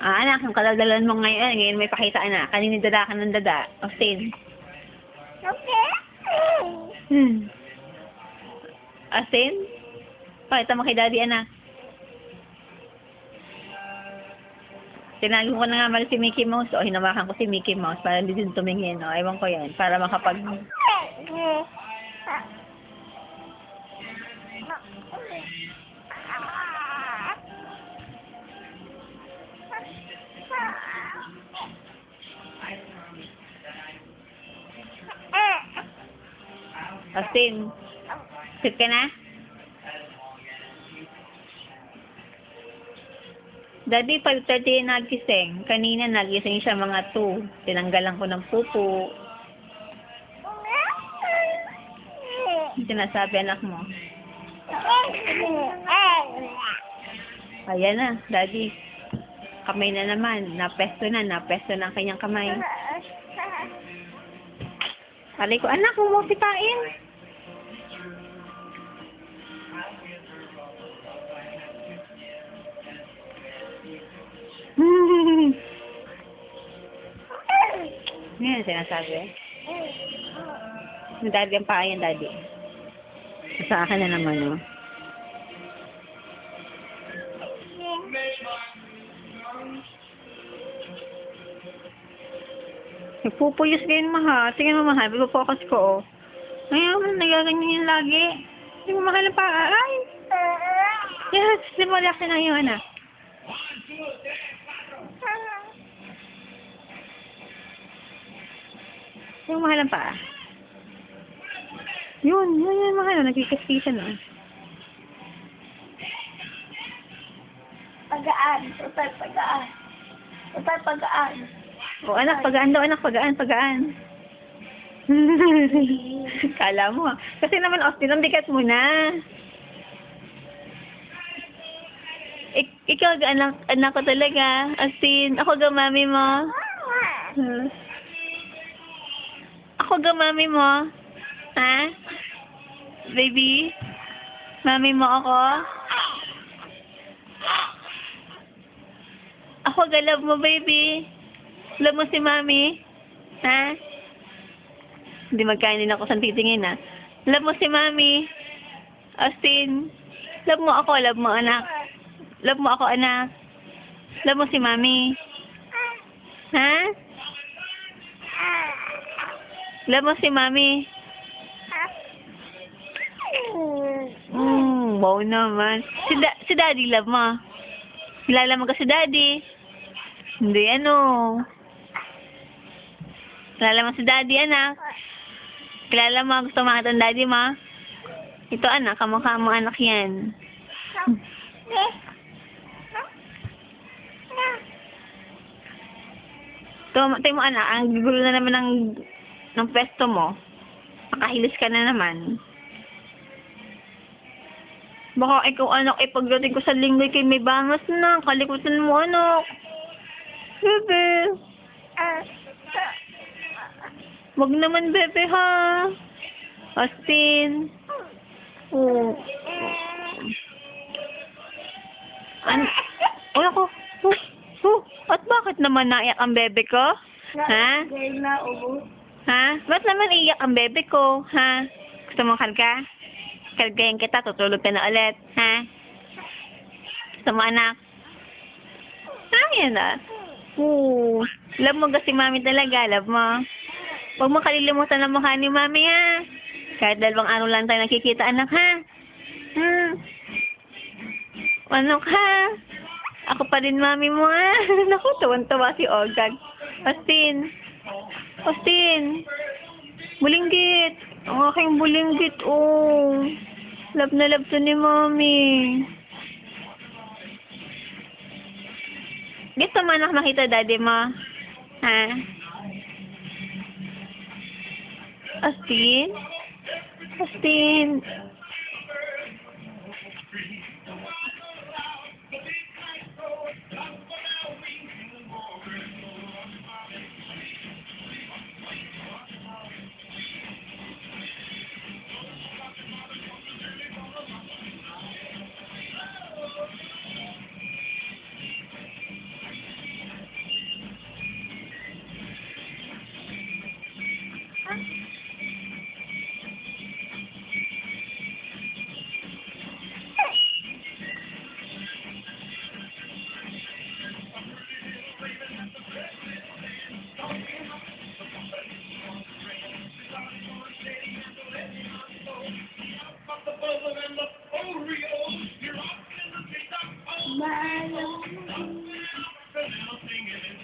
Anak, ang kaladalan mo ngayon. Ngayon may pakita, anak. Kanina dada ka ng dada. Austin. Okay. Austin? Pakita mo kay daddy, anak. Tinago ko na nga mali si Mickey Mouse. O, hinawakan ko si Mickey Mouse para hindi din tumingin. O, ewan ko yan. Para makapag... Austin, sit ka na? Daddy, 5:30 nagising. Kanina nagising siya mga 2. Tinanggalan ko ng pupo. Sinasabi anak mo. Ayan na, daddy. Kamay na naman. Napesto na ang kanyang kamay. Alay ko, anak, huwag mo sipain. Ngayon sinasabi. Daddy ang paa yan, daddy. Sa akin na naman, oh. Nagpupuyos ganyan, mahal. Tingnan mo, mahal. Pagpapocus ko, oh. Ngayon, nagaganyan yan lagi. Hindi mo mahal ang paa. Ay! Yes, hindi mo reaction na yun, anak. Hindi mo mahal ang paa. Yun, mahal. Nagkikis-kisan, oh. Pagaan. Total pagaan. Total pagaan. Oh, anak, pagaan daw, anak, pagaan. Kala mo, ha? Kasi naman, Austin, ang bigat mo na. Ikaw, anak ko talaga. Austin, ako ga mami mo. Ako ga mami mo. Ha? Baby? Mami mo ako? Ako ga love mo, baby. Love mo si mami? Ha? Hindi magkainin ako sa titingin, ha? Love mo si mami? Austin? Love mo ako, love mo anak? Love mo ako, anak? Love mo si mami? Ha? Love mo si mami? Wow naman. Si daddy love mo? Kilala mo ka si daddy? Hindi, ano? Kilala mo si daddy, anak? Kilala mo, gusto makita ang daddy mo? Ito, anak, kamukha mo anak yan. Tayo mo, anak, ang gugulo na naman ng pwesto mo. Makahilis ka na naman. Baka ikaw, anak, pagdating ko sa linggo kay may bangas na. Kalikutan mo, anak. Bebe. Wag naman, bebe, ha? Austin. Oh. Oh, ako. At bakit naman naiyak ang bebe ko? Ha? Ha? Ba't naman iyak ang bebe ko? Ha? Gusto mong karga? Kargayin kita, tutulog ka na ulit. Ha? Gusto mo, anak? Ayan na. Love mo kasi mami talaga. Love mo. Huwag mo kalilimutan ang mukha ni mami, ha? Kahit 2 araw lang tayo nakikita, anak, ha? Ano ka? Ako pa rin mami mo, ha? Naku, tuwan-tuwa si Ogag. Austin. Bulinggit. Ang aking bulinggit, oh. Love na love to ni mami. Gusto mo, anak, makita daddy mo? Ha? Austin.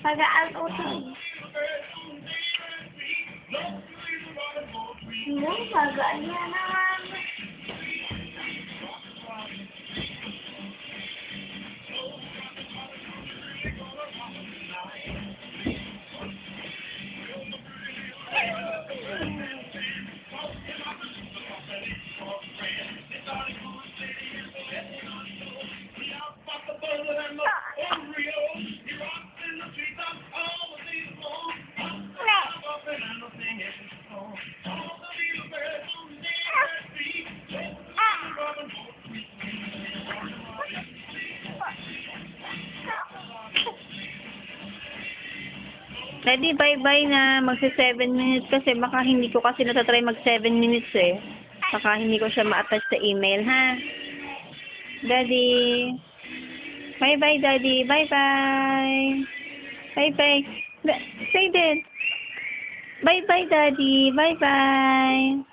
Pagaan utol. Hindi, pagaan niya naman. Daddy, bye-bye na. Magsi 7 minutes kasi baka hindi ko kasi natatry mag 7 minutes eh. Baka hindi ko siya ma-attach sa email, ha? Daddy. Bye-bye, Daddy. Bye-bye. Bye-bye. Say din. Bye-bye, Daddy. Bye-bye.